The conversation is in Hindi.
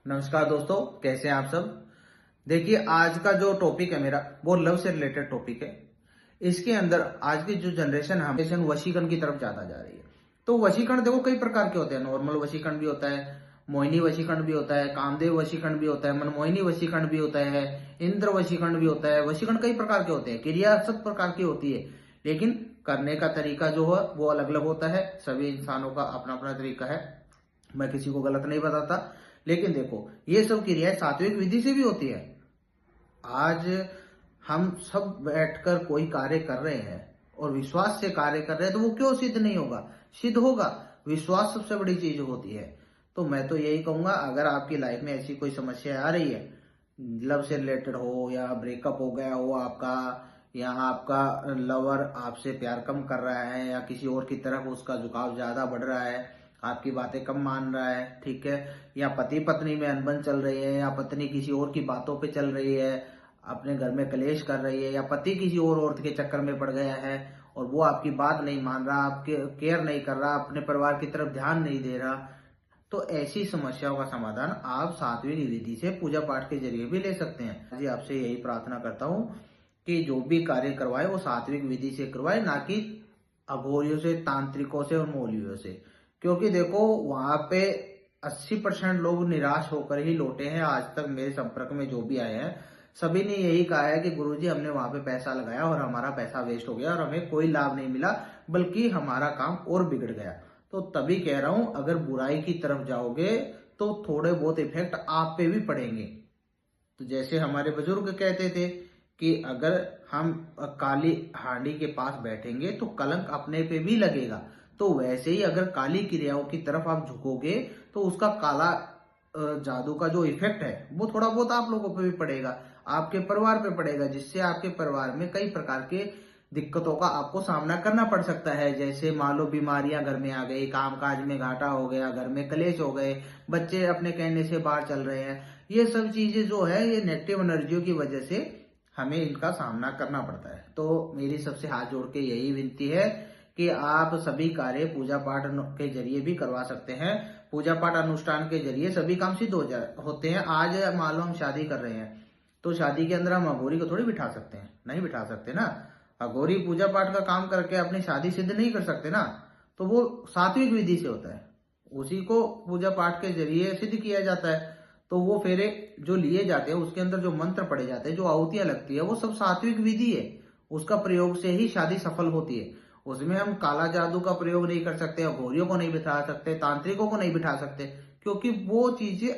नमस्कार दोस्तों, कैसे हैं आप सब। देखिए, आज का जो टॉपिक है मेरा वो लव से रिलेटेड टॉपिक है। इसके अंदर आज की जो जनरेशन है, जनरेशन वशीकरण की तरफ ज्यादा जा रही है। तो वशीकरण देखो कई प्रकार के होते हैं। नॉर्मल वशीकरण भी होता है, मोहिनी वशीकरण भी होता है, कामदेव वशीकरण भी होता है, मनमोहिनी वशीकरण भी होता है, इंद्र वशीकरण भी होता है। वशीकरण कई प्रकार के होते हैं, क्रिया सब प्रकार की होती है, लेकिन करने का तरीका जो है वो अलग अलग होता है। सभी इंसानों का अपना अपना तरीका है, मैं किसी को गलत नहीं बताता। लेकिन देखो, ये सब क्रियाएं सात्विक विधि से भी होती है। आज हम सब बैठकर कोई कार्य कर रहे हैं और विश्वास से कार्य कर रहे हैं, तो वो क्यों सिद्ध नहीं होगा? सिद्ध होगा। विश्वास सबसे बड़ी चीज होती है। तो मैं तो यही कहूंगा, अगर आपकी लाइफ में ऐसी कोई समस्या आ रही है, लव से रिलेटेड हो या ब्रेकअप हो गया हो आपका, या आपका लवर आपसे प्यार कम कर रहा है, या किसी और की तरफ उसका झुकाव ज्यादा बढ़ रहा है, आपकी बातें कम मान रहा है, ठीक है, या पति पत्नी में अनबन चल रही है, या पत्नी किसी और की बातों पे चल रही है, अपने घर में कलेश कर रही है, या पति किसी और औरत के चक्कर में पड़ गया है और वो आपकी बात नहीं मान रहा, आपके केयर नहीं कर रहा, अपने परिवार की तरफ ध्यान नहीं दे रहा, तो ऐसी समस्याओं का समाधान आप सात्विक विधि से पूजा पाठ के जरिए भी ले सकते हैं। जी, आपसे यही प्रार्थना करता हूँ कि जो भी कार्य करवाए वो सात्विक विधि से करवाए, ना कि अघोरियों से, तांत्रिकों से और मौलवियों से। क्योंकि देखो, वहां पे 80% लोग निराश होकर ही लौटे हैं। आज तक मेरे संपर्क में जो भी आए हैं, सभी ने यही कहा है कि गुरुजी, हमने वहां पे पैसा लगाया और हमारा पैसा वेस्ट हो गया और हमें कोई लाभ नहीं मिला, बल्कि हमारा काम और बिगड़ गया। तो तभी कह रहा हूं, अगर बुराई की तरफ जाओगे तो थोड़े बहुत इफेक्ट आप पे भी पड़ेंगे। तो जैसे हमारे बुजुर्ग कहते थे कि अगर हम काली हांडी के पास बैठेंगे तो कलंक अपने पे भी लगेगा, तो वैसे ही अगर काली क्रियाओं की तरफ आप झुकोगे तो उसका काला जादू का जो इफेक्ट है वो थोड़ा बहुत आप लोगों पे भी पड़ेगा, आपके परिवार पे पड़ेगा, जिससे आपके परिवार में कई प्रकार के दिक्कतों का आपको सामना करना पड़ सकता है। जैसे मान लो बीमारियां घर में आ गई, कामकाज में घाटा हो गया, घर में कलेश हो गए, बच्चे अपने कहने से बाहर चल रहे हैं। ये सब चीजें जो है, ये नेगेटिव एनर्जियों की वजह से हमें इनका सामना करना पड़ता है। तो मेरी सबसे हाथ जोड़ के यही विनती है कि आप सभी कार्य पूजा पाठ के जरिए भी करवा सकते हैं। पूजा पाठ अनुष्ठान के जरिए सभी काम सिद्ध होते हैं। आज मान लो हम शादी कर रहे हैं, तो शादी के अंदर हम अघोरी को थोड़ी बिठा सकते हैं, नहीं बिठा सकते ना। अघोरी पूजा पाठ का काम करके अपनी शादी सिद्ध नहीं कर सकते ना। तो वो सात्विक विधि से होता है, उसी को पूजा पाठ के जरिए सिद्ध किया जाता है। तो वो फेरे जो लिए जाते हैं, उसके अंदर जो मंत्र पड़े जाते हैं, जो आहुतियां लगती है, वो सब सात्विक विधि है। उसका प्रयोग से ही शादी सफल होती है। उसमें हम काला जादू का प्रयोग नहीं कर सकते, अघोरियों को नहीं बिठा सकते, तांत्रिकों को नहीं बिठा सकते, क्योंकि वो चीजें